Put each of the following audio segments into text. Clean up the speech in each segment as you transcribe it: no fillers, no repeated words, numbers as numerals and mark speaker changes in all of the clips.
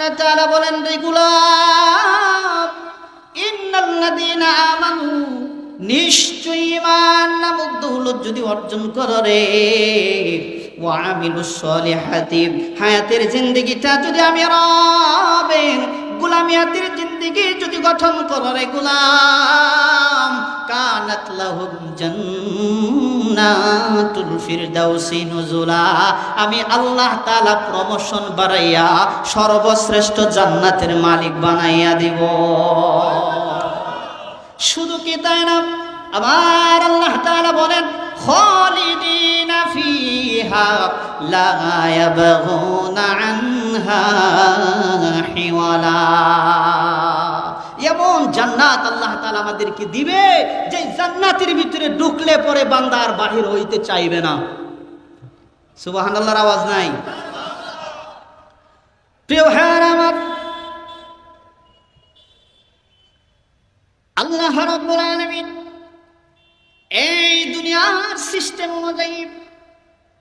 Speaker 1: আল্লাহ তাআলা বলেন, রে গোলাম, ইন্নাল্লাযীনা আমানু, নিশ্চয়ই ঈমান নামক দৌলত যদি অর্জন করো রে, ওয়া আমিলুস সলিহাতি, হায়াতের জিন্দেগিটা যদি আমি রবের গোলামিয়াতের জিন্দেগি যদি গঠন করো রে গোলাম, কানাত লাহুম জান্নাতুল ফিরদাউসি নুজুলা, আমি আল্লাহ তাআলা প্রমোশন বাড়াইয়া সর্বশ্রেষ্ঠ জান্নাতের মালিক বানাইয়া দিব। শুধু কি তাই না, আবার আল্লাহ তাআলা বলেন, খালিদিনা ফিহা লা ইয়াবগুনা আনহা হিওয়ালা, এমন জান্নাত আল্লাহ তাআলা আমাদেরকে দিবে যে জান্নাতের ভিতরে ঢুকলে পরে বান্দা আর বাহির হইতে চাইবে না। সুবহানাল্লাহর আওয়াজ নাই? প্রিয় ভাইরা আমার, আল্লাহ রাব্বুল আলামিন এই দুনিয়ার সিস্টেম অনুযায়ী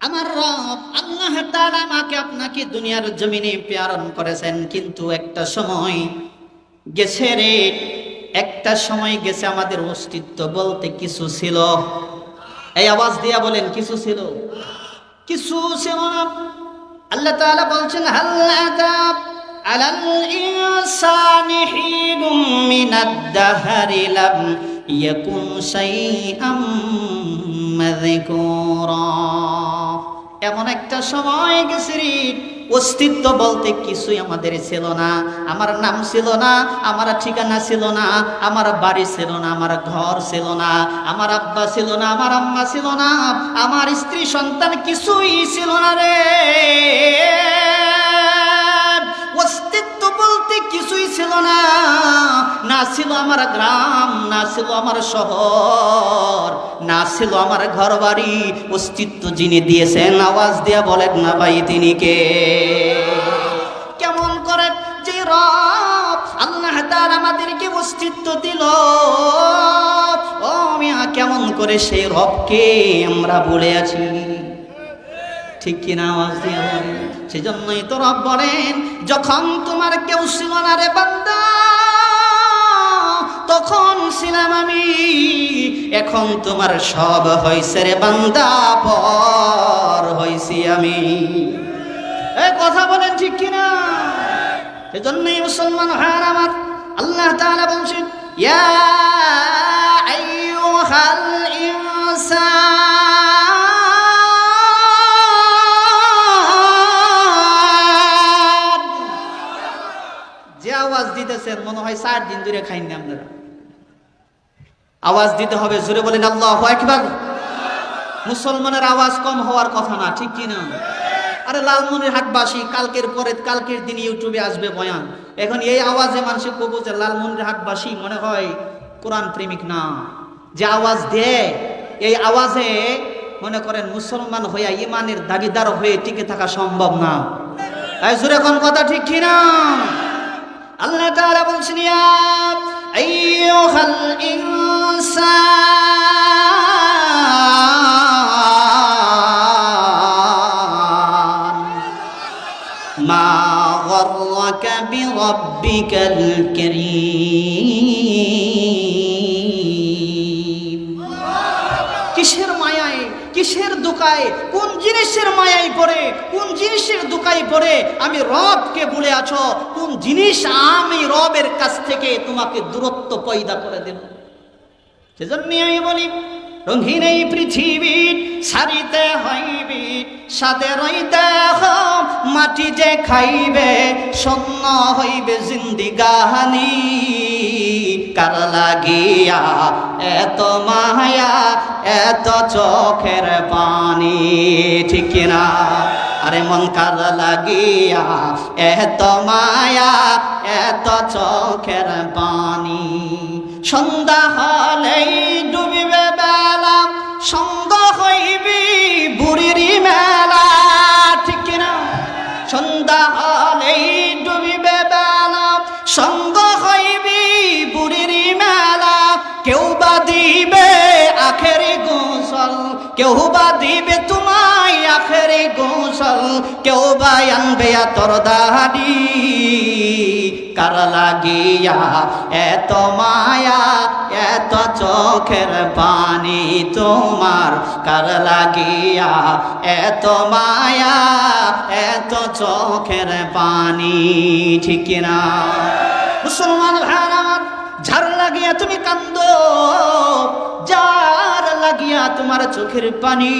Speaker 1: আমার রব আল্লাহ তাআলা আমাকে আপনাকে দুনিয়ার জমিনে প্রেরণ করেছেন, কিন্তু একটা সময় গেছে রে, একটা সময় গেছে আমাদের অস্তিত্ব বলতে কিছু ছিল। এই আওয়াজ দিয়া বলেন, কিছু ছিল? কিছু ছিল না। আল্লাহ তাআলা বলছেন, হাল আতা আলাল ইনসানি হিনুম মিনাদ দাহরি লাম ইয়াকুন শাইআম মাযকুরা, এমন একটা সময় গেছে রে, অস্তিত্ব বলতে কিছুই আমাদের ছিল না। আমার নাম ছিল না, আমার ঠিকানা ছিল না, আমার বাড়ি ছিল না, আমার ঘর ছিল না, আমার আব্বা ছিল না, আমার আম্মা ছিল না, আমার স্ত্রী সন্তান কিছুই ছিল না রে। অস্তিত্ব বলতে কিছুই ছিল না, না ছিল আমার গ্রাম, না ছিল আমার শহর, না ছিল আমার ঘর বাড়ি। অস্তিত্ব যিনি দিয়েছেন, আওয়াজ দিয়া বলেন না ভাই, তিনি কে? কেমন করে যে রব আল্লাহ তাআলা আমাদেরকে অস্তিত্ব দিল, ও মিয়া, কেমন করে সেই রবকে আমরা ভুলে আছি? ঠিক কিনা? আওয়াজ দিয়া বলেন। সেজন্যই তো রব বলেন, যখন তোমার কেউ ছিল না রে বান্দা, তখন ছিলাম আমি, এখন তোমার সব হইছে রে বান্দা, পর হইছি আমি। এই কথা বলেন ঠিক কিনা? সেজন্যই মুসলমান ভাইরা আমার, আল্লাহ তাআলা বলছেন, ইয়া আইয়ুহাল ইনসান, যে আওয়াজ দিতেছেন মনে হয় 4 দিন ধরে খাইনি আপনারা। আওয়াজ দিতে হবে, জোরে বলেন আল্লাহু আকবার। মুসলমানের আওয়াজ কম হওয়ার কথা না, ঠিক কিনা? আরে লালমনিরহাটবাসী কালকের পরে কালকের দিন ইউটিউবে আসবে বয়ান, এখন এই আওয়াজে মানুষ কবো যে লালমনিরহাটবাসী মনে হয় কোরআন প্রেমিক না। যে আওয়াজ দেয়, এই আওয়াজে মনে করেন মুসলমান হইয়া ইমানের দাবিদার হয়ে টিকে থাকা সম্ভব না। এই জোরে কোন কথা, ঠিক কিনা? আল্লাহ তাআলা বলছেন, ইয়া আইয়ুহাল ইনসান মা গররাকা বিরাব্বিকাল কারীম। কিসের মায়ায়, কিসের দোকায়, কোন জিনিসের মায়ায় পড়ে, কোন জিনিসের দোকায় পড়ে আমি রবকে ভুলে আছো? কোন জিনিস আমি রবের কাছ থেকে তোমাকে দূরত্ব পয়দা করে দেব? সেজন্য আমি বলি, রঙিন এই পৃথিবী সারিতে হইবি, সাথে রইতে মাটি যে খাইবে, শূন্য হইবে জিন্দিগানি। কার লাগিয়া এত মায়া, এত চোখের পানি, ঠিক কিনা? আরে মন কার লাগিয়া এত মায়া, এত চোখের পানি। সন্ধ্যা হলেই ডুবিবে বেলা, সঙ্গ হইবি বুড়িরি মেলা, ঠিক কিনা? সন্ধ্যা হলেই ডুবিবে বেলা, সঙ্গ হইবি বুড়িরি মেলা। কেউ বা দিবে আখেরি গোসল, কেউ বা দিবে তোমায় আখেরি গোসল, কেউ বা আনবে তোর দাড়ি। কার লাগিয়া এত মায়া এত চোখের পানি তোমার কার লাগিয়া এত মায়া এত চোখের পানি ঠিক না মুসলমান ভাইরা আমার যার লাগিয়া তুমি কান্দো যার লাগিয়া তোমার চোখের পানি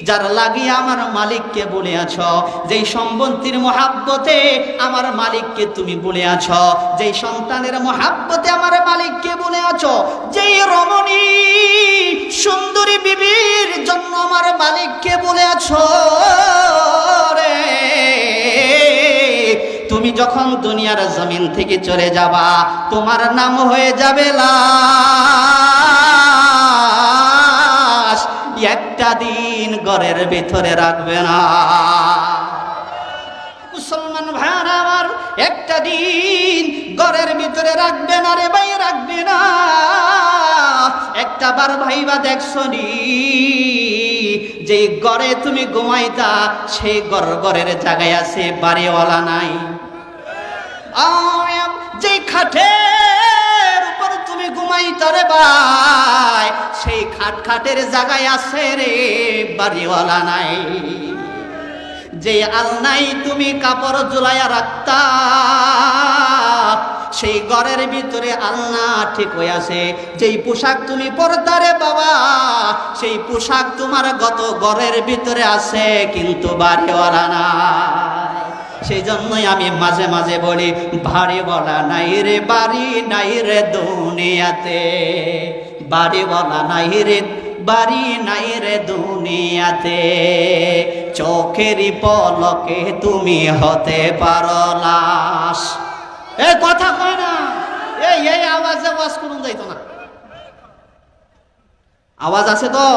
Speaker 1: যার লাগিয়া আমার মালিককে বলে আছো যেই সম্পত্তির মহাব্বতে আমার মালিককে তুমি বলে আছো যেই সন্তানের মহাব্বতে আমার মালিককে বলে আছো যেই রমণী সুন্দরী বিবির জন্য আমার মালিককে বলে আছো রে তুমি যখন দুনিয়ার জমিন থেকে চলে যাবা তোমার নাম হয়ে যাবে লাশ একটা দিন ঘরের ভিতরে রাখবে না মুসলমান ভাইরা আমার একটা দিন ঘরের ভিতরে রাখবে না রে ভাই রাখবে না একটা বার ভাইবা দেখছনি যে ঘরে তুমি ঘুমাইতা সেই ঘরের জায়গায় আছে বাড়িওয়ালা নাই যে খাটের উপর তুমি ঘুমাইতা রে ভাই সেই খাটের জায়গায় আছে রে বাড়িওয়ালা নাই যে আলনাই তুমি কাপড় ঝুলাইয়া রাখতা সেই ঘরের ভিতরে আলনা ঠিক হয়ে আছে যেই পোশাক তুমি পরতা রে বাবা সেই পোশাক তোমার গত ঘরের ভিতরে আছে কিন্তু বাড়িওয়ালা নাই সেই জন্যই আমি মাঝে মাঝে বলি বাড়িওয়ালা নাই রে বাড়ি নাই রে দুনিয়াতে বাড়িওয়ালা নাই রে বাড়ি নাই রে দুনিয়াতে চোখেরই পলকে তুমি হতে পারো লাশ এই কথা কয় না এই আওয়াজে ওয়াজ করুন যাইতো না আওয়াজ আছে তো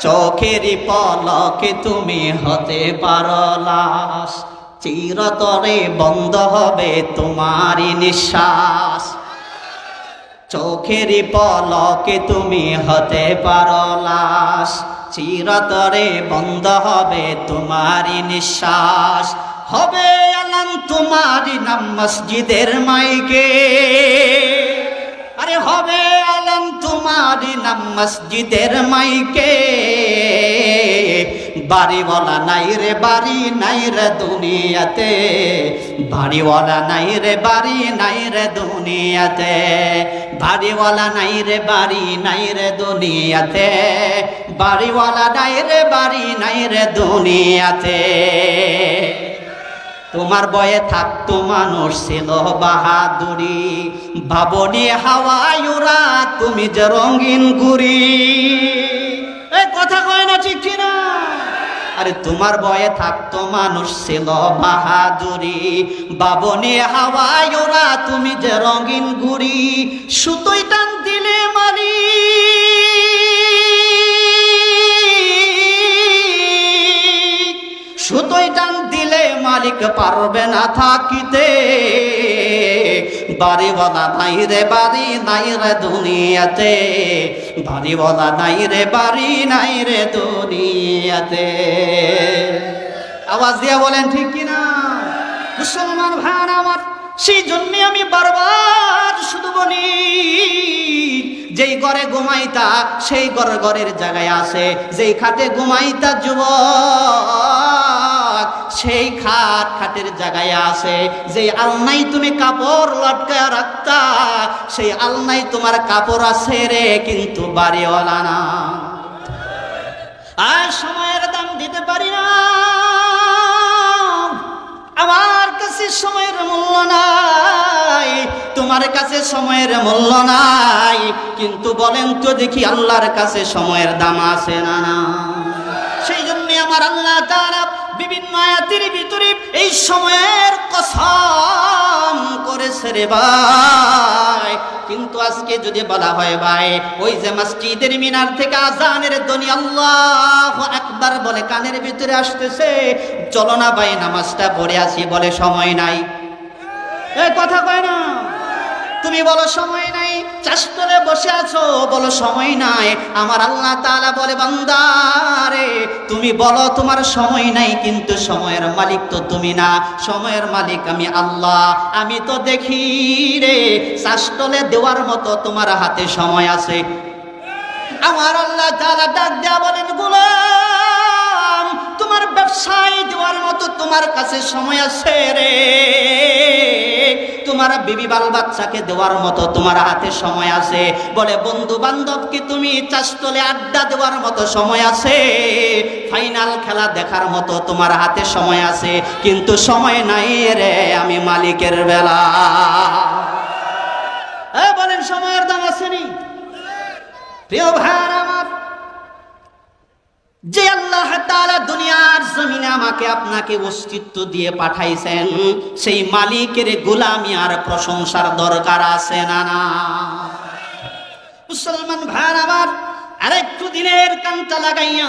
Speaker 1: চোখেরই পলকে তুমি হতে পারো লাশ চিরতরে বন্ধ হবে তোমারই নিঃশ্বাস চোখেরই পলকে তুমি হতে পারো লাশ চিরতরে বন্ধ হবে তোমারই নিঃশ্বাস হবে আলান তোমারই নাম মসজিদের মাইকে আরে হবে আলান তোমারই নাম মসজিদের মাইকে বাড়িওয়ালা নাই রে বাড়ি নাই রে দুনিয়াতে বাড়িওয়ালা নাই রে বাড়ি নাই রে দুনিয়াতে বাড়িওয়ালা নাই রে বাড়ি নাই রে দুনিয়াতে বাড়িওয়ালা নাই রে বাড়ি নাই রে দুনিয়াতে তোমার বয়ে থাকতো মানুষ ছিল বাহাদুরি ভাবনি হাওয়ায় উড়া তুমি যে রঙিন গুড়ি এই কথা কয় না ঠিক কিনা আরে তোমার বয়ে থাকতো মানুষ ছিল বাহাদুরি বাবনে হাওয়ায় ওরা তুমি যে রঙিন গুড়ি সুতোই টান দিলে মালি সুতোই টান দিলে মালিক পারবে না থাকিতে বাড়িওয়ালা নাই রে বাড়ি নাই রে দুনিয়াতে বাড়িওয়ালা নাই রে বাড়ি নাই রে দুনিয়াতে আওয়াজ দিয়া বলেন ঠিক কিনা মুসলমান ভাইরা আমার সেই জন্য আমি বারবার শুধু বলি যেই ঘরে ঘুমাইতা সেই ঘরের জায়গায় আছে যেই খাটে ঘুমাইতা যুবক সেই খাটের জায়গায় আছে যেই আলনাই তুমি কাপড় লটকায়া রাখতা সেই আলনাই তোমার কাপড় আছে রে কিন্তু বাড়িওয়ালা না আর সময়ের দাম দিতে পারি না আমার কাছে সময়ের মূল্য নাই তোমার কাছে সময়ের মূল্য নাই কিন্তু বলেন তো দেখি আল্লাহর কাছে সময়ের দাম আছে না না সেই জন্য আমার আল্লাহ তাআলা বিভিন্ন আয়াতের ভিতরে এই সময়ের কসম করেছে রে ভাই কিন্তু আজকে যদি বলা হয় ভাই ওই যে মসজিদের মিনার থেকে আজানের ধ্বনি আল্লাহু আকবার বলে কানের ভিতরে আসতেছে চলো না ভাই নামাজটা পড়ে আসি বলে সময় নাই এই কথা কয় না তুমি বলো সময় নাই, চাষতলে বসে আছো বলো সময় নাই। আমার আল্লাহ তাআলা বলে বান্দা রে তুমি বলো তোমার সময় নাই, কিন্তু সময়ের মালিক তো তুমি না, সময়ের মালিক আমি আল্লাহ। আমি তো দেখি রে চাষতলে দেওয়ার মতো তোমার হাতে সময় আছে। আমার আল্লাহ তাআলা ডাক দেয়া বলেন গোলাম তোমার ব্যবসায় দেওয়ার মতো তোমার কাছে সময় আছে রে, তোমার বিবি বাল বাচ্চাকে দেওয়ার মতো তোমার হাতে সময় আছে। বলে বন্ধু বান্ধবকে তুমি চাষতলে আড্ডা দেওয়ার মতো সময় আছে, ফাইনাল খেলা দেখার মতো তোমার হাতে সময় আছে, কিন্তু সময় নাই রে আমি মালিকের বেলা। বলেন সময়ের দাম আসেনি? প্রিয় ভাইরা আমার, যে আল্লাহ তাআলা দুনিয়ার জমিনে আমাকে আপনাকে অস্তিত্ব দিয়ে পাঠাইছেন, সেই মালিকের গোলামি আর প্রশংসার দরকার আছে না? না মুসলমান ভাইরা আমার, আরেকটু দিলের কানটা লাগাইয়া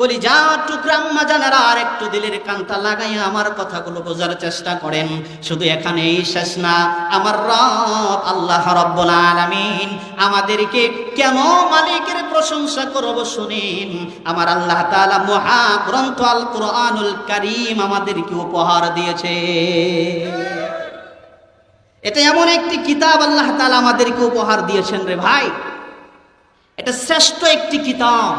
Speaker 1: কলিজা টুকরা আম্মা জানেরা আরেকটু দিলের কানটা লাগাইয়া আমার কথাগুলো বোঝার চেষ্টা করেন। শুধু এখানেই শেষ না, আমার রব আল্লাহ রাব্বুল আলামিন আমাদেরকে কেন মালিকের প্রশংসা করব শুনেন। আমার আল্লাহ তাআলা মহা গ্রন্থ আল কোরআনুল কারীম আমাদেরকে উপহার দিয়েছে। এটা এমন একটি কিতাব আল্লাহ তাআলা আমাদেরকে উপহার দিয়েছেন রে ভাই, এটা শ্রেষ্ঠ একটি কিতাব।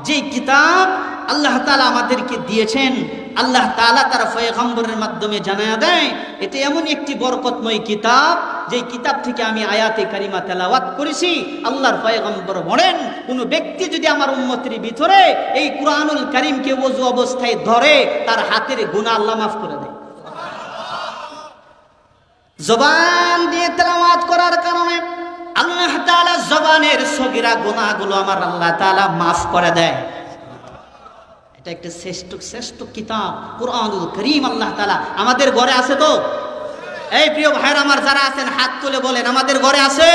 Speaker 1: যে কিতাব আল্লাহ তাআলা আমাদেরকে দিয়েছেন, আল্লাহ তাআলা তার পয়গম্বরের মাধ্যমে জানায়া দেয় এটা এমন একটি বরকতময় কিতাব, যে কিতাব থেকে আমি আয়াতে কারিমা তেলাওয়াত করেছি। আল্লাহর পয়গম্বর বলেন কোন ব্যক্তি যদি আমার উম্মতের ভিতরে এই কুরআনুল কারীমকে ওযু অবস্থায় ধরে তার হাতের গুনাহ আল্লাহ মাফ করে দেয়। জবান দিয়ে তেলাওয়াত করার কারণে আল্লাহ তাআলা জবানের সগীরা গুনাহগুলো আমার আল্লাহ তাআলা মাফ করে দেয়। এটা একটা শ্রেষ্ঠ কিতাব কুরআনুল কারীম আল্লাহ তাআলা আমাদের ঘরে আছে তো? এই প্রিয় ভাইরা আমার যারা আছেন হাত তুলে বলেন আমাদের ঘরে আছে।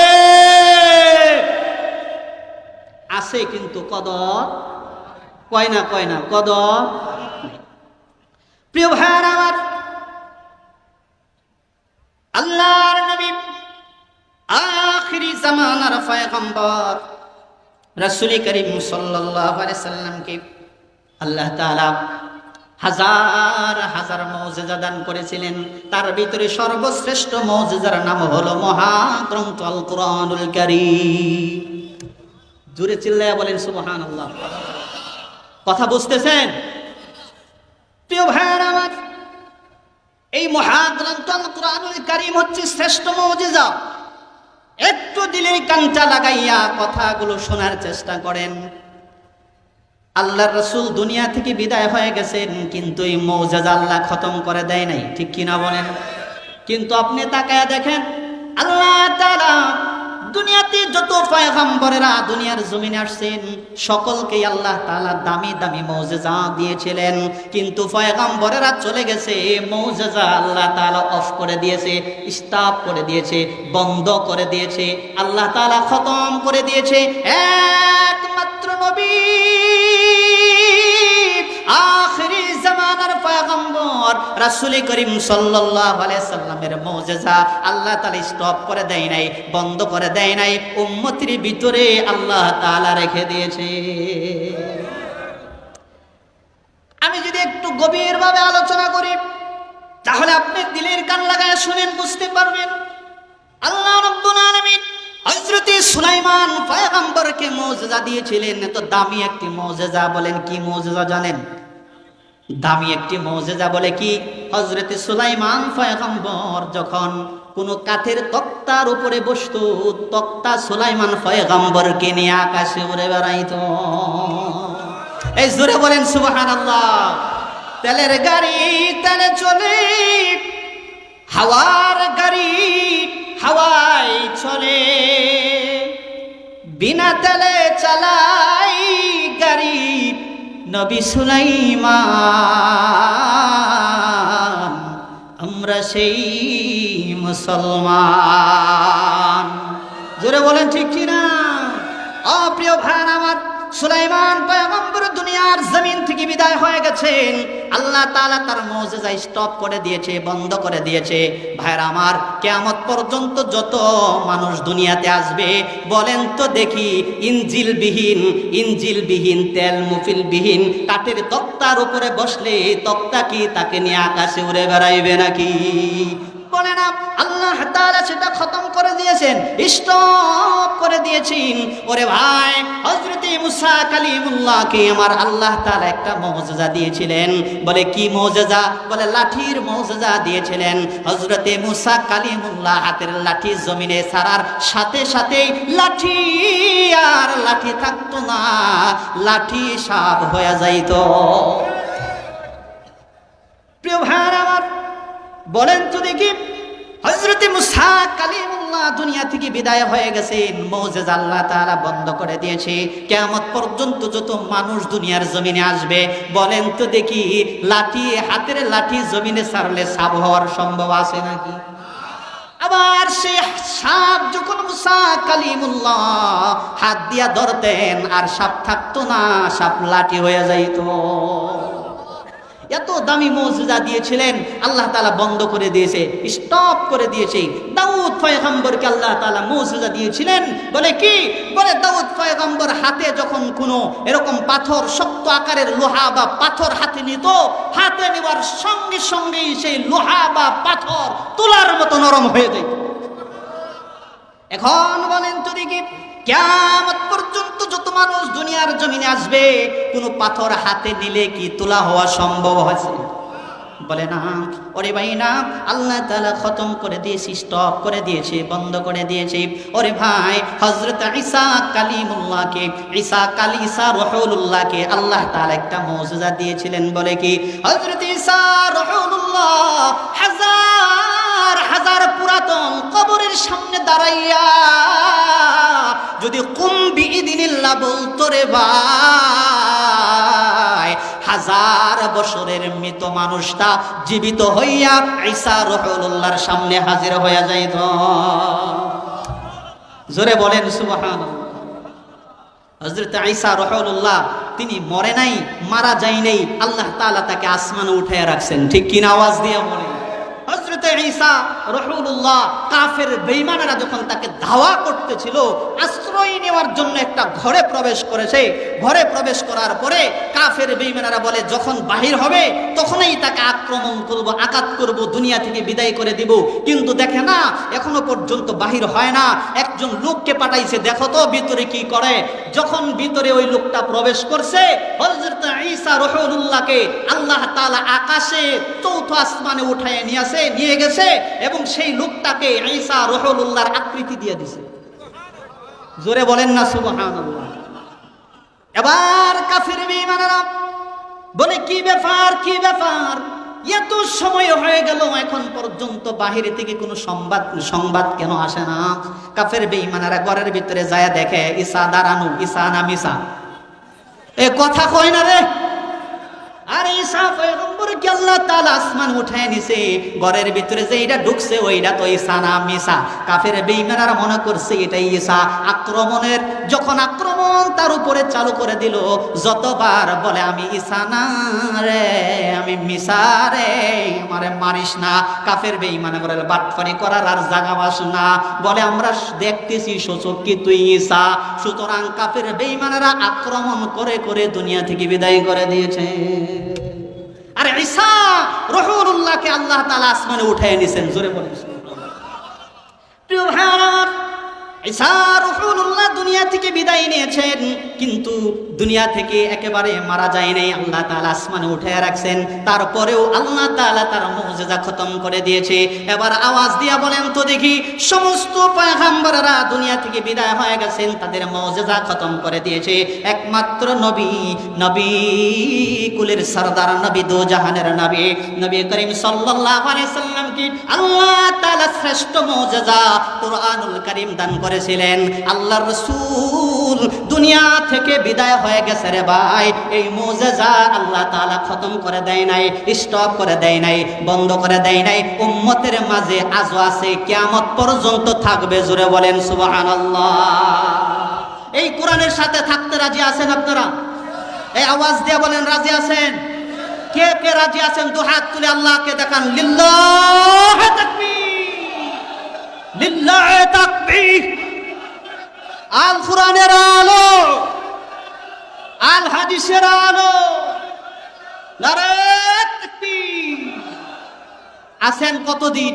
Speaker 1: আছে কিন্তু কদর কয় না কদর। প্রিয় ভাইরা আমার, আল্লাহর নবী আখিরি জামানার পয়গম্বর রাসূল করিম সাল্লাল্লাহু আলাইহি সাল্লামকে আল্লাহ তাআলা হাজার হাজার মুজিজা দান করেছিলেন। তার ভিতরে সর্বশ্রেষ্ঠ মুজিজার নাম হলো মহাগ্রন্থ আল কোরআনুল কারীম। জোরে চিল্লায়া বলেন সুবহানাল্লাহ। কথা বুঝতেছেন? প্রিয় ভাইরা আমার, এই মহাগ্রন্থ আল কোরআনুল কারীম হচ্ছে শ্রেষ্ঠ মুজিজা। একটু দিলের কানটা লাগাইয়া কথাগুলো শোনার চেষ্টা করেন। আল্লাহর রাসূল দুনিয়া থেকে বিদায় হয়ে গেছেন, কিন্তু এই মুজিজা আল্লাহ খতম করে দেয় নাই, ঠিক কিনা বলেন? কিন্তু আপনি তাকায়া দেখেন আল্লাহ তাআলা দুনিয়াতে যত পয়গম্বরেরা দুনিয়ার জমিনে আসছেন সকলকে আল্লাহ তাআলা দামি দামি মুজিজা দিয়েছিলেন, কিন্তু পয়গম্বরেরা চলে গেছে, মুজিজা আল্লাহ তাআলা অফ করে দিয়েছে, স্টপ করে দিয়েছে, বন্ধ করে দিয়েছে, আল্লাহ তাআলা খতম করে দিয়েছে। একমাত্র নবী আখিরি জামানার পয়গম্বর রাসূল করিম সাল্লাল্লাহু আলাইহি সাল্লামের মুজিজা আল্লাহ তাআলা স্টপ করে দেয় নাই, বন্ধ করে দেয় নাই, উম্মতের ভিতরে আল্লাহ তাআলা রেখে দিয়েছে। আমি যদি একটু গভীরভাবে আলোচনা করি তাহলে আপনি দিলের কান লাগায় শুনেন, বুঝতে পারবেন। আল্লাহ রাব্বুল আলামিন হযরত সুলাইমান পয়গম্বরকে মুজিজা দিয়েছিলেন, এত দামি একটি মুজিজা। বলেন কি মুজিজা জানেন? দামি একটি মুজিজা বলে কি, হযরত সুলাইমান পয়গম্বর যখন কোন কাঠের তক্তার উপরে বসতো, তক্তা সুলাইমান পয়গম্বরকে নিয়ে আকাশে উড়ে বেড়াইতো। এই জোরে বলেন সুবহানাল্লাহ। তেলের গাড়ি তেলে চলে, হাওয়ার গাড়ি হাওয়ায় চলে, বিনা তেলে চালাই গাড়ি নবী সুলাইমান। আমরা সেই মুসলমান। জোরে বলেন ঠিক কিনা? প্রিয় ভাই আমার, সুলাইমান পয়গম্বর দুনিয়া দুনিয়ার জমিন থেকে বিদায় হয়ে গেছেন, আল্লাহ তাআলা তার মুজিজা স্টপ করে দিয়েছে, বন্ধ করে দিয়েছে। ভাইরা আমার, কিয়ামত পর্যন্ত যত মানুষ দুনিয়াতে আসবে, বলেন তো দেখি, ইঞ্জিলবিহীন তেল মুফিলবিহীন কাঠের তক্তার উপরে বসলে তক্তা কি তাকে নিয়ে আকাশে উড়ে বেড়াইবে নাকি? বলে না, আল্লাহ তাআলা সেটা খতম করে দিয়েছেন, স্টপ করে দিয়েছেন। ওরে ভাই, হযরত মুসা কালিমুল্লাহকে আমার আল্লাহ তাআলা একটা মুজিজা দিয়েছিলেন। বলে কি মুজিজা? বলে লাঠির মুজিজা দিয়েছিলেন। হযরত মুসা কালিমুল্লাহ হাতের লাঠি জমিনে ছাড়ার সাথে সাথেই লাঠি আর লাঠি থাকতো না, লাঠি সাপ হয়ে যাইতো। প্রিয় ভাইরা আমার, বলেন তো দেখি, হযরত মুসা কালিমুল্লাহ দুনিয়া থেকে বিদায় হয়ে গেছেন, মুজিজা আল্লাহ তাআলা বন্ধ করে দিয়েছে। কিয়ামত পর্যন্ত যত মানুষ দুনিয়ার জমিনে আসবে, বলেন তো দেখি, লাঠি, হাতের লাঠি জমিনে ছাড়লে সাপ হওয়ার সম্ভব আছে নাকি? আবার সে সাপ যখন মুসা কালিমুল্লাহ হাত দিয়া ধরতেন, আর সাপ থাকতো না, সাপ লাঠি হয়ে যাইতো। এত দামি মুজিজা দিয়েছিলেন, আল্লাহ তাআলা বন্ধ করে দিয়েছে, স্টপ করে দিয়েছে। দাউদ পয়গম্বরকে আল্লাহ তাআলা মুজিজা দিয়েছিলেন। বলে কি? বলে দাউদ পয়গম্বর হাতে যখন কোনো এরকম পাথর, শক্ত আকারের লোহা বা পাথর হাতে নিত, হাতে নেওয়ার সঙ্গে সঙ্গেই সেই লোহা বা পাথর তুলার মতো নরম হয়ে যেত। এখন বলেন তো দেখি, কিয়ামত পর্যন্ত যত মানুষ দুনিয়ার জমিনে আসবে, কোনো পাথর হাতে নিলে কি তুলা হওয়া সম্ভব আছে? বলে না। ওরে ভাই না, আল্লাহ তাআলা খতম করে দিয়েছে, স্টপ করে দিয়েছে, বন্ধ করে দিয়েছে। ওরে ভাই, হযরত ঈসা কালিমুল্লাহকে, ঈসা রূহুল্লাহকে আল্লাহ তাআলা একটা মুজিজা দিয়েছিলেন। বলে কি? হযরত ঈসা রূহুল্লাহ হাজার হাজার পুরাতন কবরের সামনে দাঁড়াইয়া যদি কুম বিইদিনিল্লাহ বলতো, রে ভাই, হাজার বছরের মৃত মানুষটা জীবিত হইয়া ঈসা রূহুল্লাহর সামনে হাজির হইয়া যাইত। জোরে বলেন সুবহানাল্লাহ। হযরত ঈসা রূহুল্লাহ তিনি মরে নাই, মারা যায় নাই, আল্লাহ তাআলা তাকে আসমানে উঠাইয়া রাখছেন। ঠিক কিনা? আওয়াজ দিয়ে বলেন। হযরত ঈসা রূহুল্লাহ কাফের বেঈমানেরা যখন তাকে ধাওয়া করতেছিল, আশ্রয় নেওয়ার জন্য একটা ঘরে প্রবেশ করেছে। ঘরে প্রবেশ করার পরে কাফের বেঈমানেরা বলে, যখন বাহির হবে তখনই তাকে আক্রমণ করব, আঘাত করব, দুনিয়া থেকে বিদায় করে দিব। কিন্তু দেখে না, এখনো পর্যন্ত বাহির হয় না। একজন লোককে পাঠাইছে, দেখো তো ভিতরে কি করে। যখন ভিতরে ওই লোকটা প্রবেশ করছে, হযরত ঈসা রূহুল্লাহকে আল্লাহ তাআলা আকাশে চৌথ আসমানে উঠায় নিয়ে গেছে এবং সেই লোকটাকে ঈসা রূহুল্লাহর আকৃতি দিয়ে দিয়েছে। জোরে বলেন না সুবহানাল্লাহ। এবার কাফির বেঈমানেরা বলে, কি ব্যাপার, কি ব্যাপার, এত সময় হয়ে গেল, এখন পর্যন্ত বাহিরে থেকে কোনো সংবাদ কেন আসে না? কাফের বেঈমানেরা ঘরের ভিতরে যায়, দেখে ঈসা দাঁড়ানো, ঈসা নাম ঈসা, এ কথা কয় না রে। আর ঈসা পয়গম্বরকে আল্লাহ তাআলা আসমান উঠায় নিছে, ঘরের ভিতরে যে এটা ঢুকছে ওইটা তো ঈসা না ঈসা। কাফের বেঈমানেরা মনে করছে এটাই ঈসা। যখন আক্রমণ তার উপরে চালু করে দিল, যতবার বলে আমি ঈসা না রে, আমি মিসা রে, আমারে মারিস না। কাফের বেঈমানে বলে বাটপারি করার আর জায়গা পাস না, বলে আমরা দেখতেছি সচক কি তুই ঈসা। সুতরাং কাফের বেঈমানেরা আক্রমণ করে করে দুনিয়া থেকে বিদায় করে দিয়েছে। আর ঈসা রূহুল্লাহকে আল্লাহ তাআলা আসমানে উঠায় নিছেন। জোরে বলেন প্রিয় ভাইরা, ঈসা রূহুল্লাহ দুনিয়া থেকে বিদায় নিয়েছেন, কিন্তু দুনিয়া থেকে একেবারে মারা যায় নাই, আল্লাহ তাআলা আসমানে উঠায় রাখছেন। তারপরেও আল্লাহ তাআলা তার মুজিজা খতম করে দিয়েছে। এবার আওয়াজ দিয়া বলেন তো দেখি, সমস্ত পয়গম্বররা দুনিয়া থেকে বিদায় হয়ে গেছেন, তাদের মুজিজা খতম করে দিয়েছে। একমাত্র নবী কুলের সরদার, নবী দো জাহানের নবী করিম সাল্লাল্লাহু আলাইহি সাল্লামকে আল্লাহ তাআলা শ্রেষ্ঠ মুজিজা কুরআনুল কারীম দান করেছিলেন। আল্লাহর রাসূল দুনিয়া থেকে বিদায় হয়ে গেছে রে ভাই, এই মুজিজা আল্লাহ তাআলা খতম করে দেয় নাই, স্টপ করে দেয় নাই, বন্ধ করে দেয় নাই। উম্মতের মাঝে আজও আছে, কিয়ামত পর্যন্ত থাকবে। জোরে বলেন সুবহানাল্লাহ। এই কোরআনের সাথে থাকতে রাজি আছেন আপনারা? এই আওয়াজ দিয়ে বলেন রাজি আছেন? কে কে রাজি আছেন দু হাত তুলে আল্লাহকে দেখান। লিল্লাহে তাকবীর, লিল্লাহে তাকবীর। আল কোরআনের আলো, আল হাদিসের আলো, নারে তাকবীর। আছেন কতদিন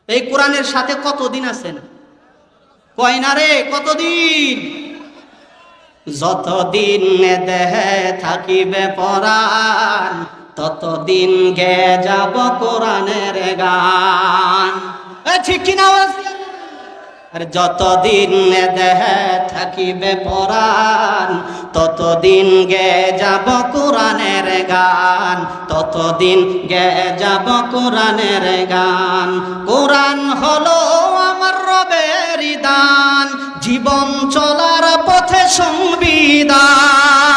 Speaker 1: এই কোরআনের সাথে? কতদিন আছেন? কয় না রে, কতদিন? যতদিন দেহে থাকিবে পরাণ, ততদিন গে যাব কোরআনের গান। ঠিক কিনা আওয়াজ? আর যতদিন দেহে থাকিবে পরাণ, ততদিন গে যাব কোরআনের গান, ততদিন গে যাব কোরআনের গান। কোরআন হলো আমার রবের দান, জীবন চলার পথে সংবিধান।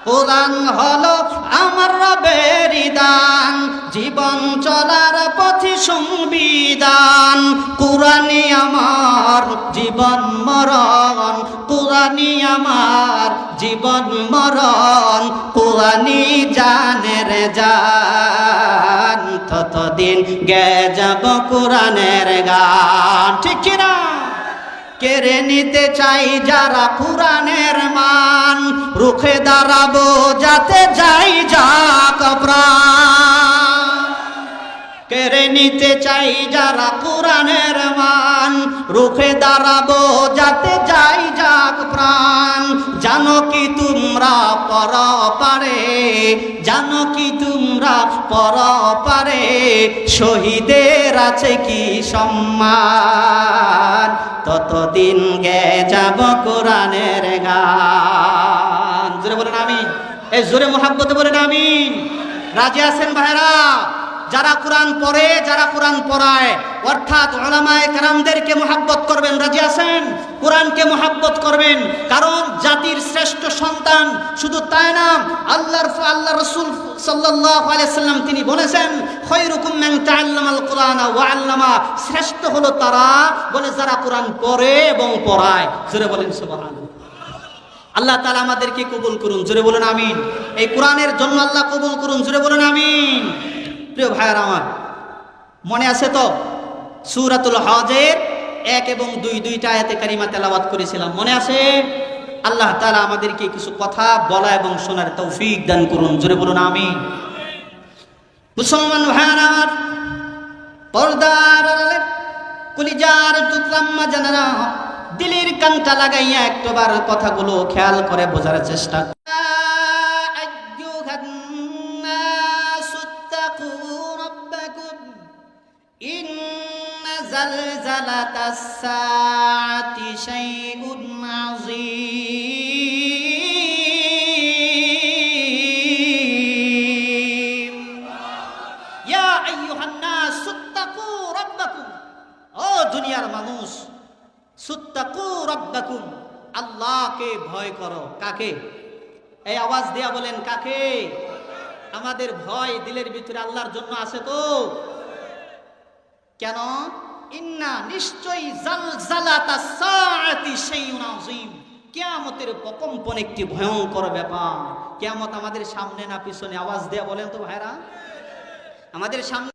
Speaker 1: কোরআন হলো আমার রবের দান, জীবন চলার পথে সংবিধান। কোরআনই আমার জীবন মরণ, কোরআনই আমার জীবন মরণ, কোরআনই জানের জান, ততদিন গে যাব কোরআনের গান। ঠিক কিনা? কেড়ে নিতে চাই যারা কোরআনের মান, রুখে দাঁড়াবো যাতে যাই যাক প্রাণ। কেড়ে নিতে চাই যারা কোরআনের মান, রুখে দাঁড়াবো যাতে যাই যাক প্রাণ। জানো কি তোমরা পরপারে, জানো কি তোমরা পরপারে, শহীদের আছে কি সম্মান, ততদিন গে যাব কোরআনের গান। জোরে বলেন আমিন। এই জোরে মুহাব্বতে বলেন আমিন। রাজি আছেন ভাইরা? যারা কোরআন পড়ে, যারা কোরআন পড়ায়, অর্থাৎ উলামায়ে কেরামদেরকে মুহাব্বত করবেন। রাজি আছেন? কোরআনকে মুহাব্বত করবেন, কারণ জাতির শ্রেষ্ঠ সন্তান। শুধু তাই না, আল্লাহ রাসূল সাল্লাল্লাহু আলাইহি ওয়াসাল্লাম তিনি বলেছেন, খায়রুকুম মান তাআল্লামাল কুরআনা ওয়া আল্লামা, শ্রেষ্ঠ হলো তারা বলে যারা কোরআন পড়ে এবং পড়ায়। জোরে বলেন সুবহানাল্লাহ। আল্লাহ তাআলা আমাদেরকে কবুল করুন। জোরে বলেন আমিন। এই কোরআনের জন্য আল্লাহ কবুল করুন। জোরে বলেন আমিন। প্রিয় ভাইয়েরা আমার, মনে আছে তো সূরাতুল হজের 1 এবং 2 দুইটা আয়াতে কারিমা তেলাওয়াত করেছিলাম, মনে আছে? আল্লাহ তাআলা আমাদেরকে কিছু কথা বলা এবং শোনার তৌফিক দান করুন। জোরে বলুন আমিন। মুসলমান ভাইয়েরা আমার, পর্দার আড়ালে কলিজার টুকরা আম্মা জানেরা, দিলের কানটা লাগাইয়া একবার কথাগুলো খেয়াল করে বোঝার চেষ্টা করুন। زلزلة الساعة شيء عظيم يا أيها الناس اتقوا ربكم ও দুনিয়ার মানুষ, সুত্তাকু রাব্বাকুম, আল্লাহকে ভয় করো। কাকে? এই আওয়াজ দিয়া বলেন কাকে? আমাদের ভয় দিলের ভিতরে আল্লাহর জন্য আছে তো? কেন? ইন্না নিশ্চয়ই জালজালাতাস সাআতি শাইউন আযীম, কিয়ামতের প্রকম্পন একটি ভয়ঙ্কর ব্যাপার। কিয়ামত আমাদের সামনে না পিছনে? আওয়াজ দেয়া বলেন তো ভাইরা। আমাদের সামনে।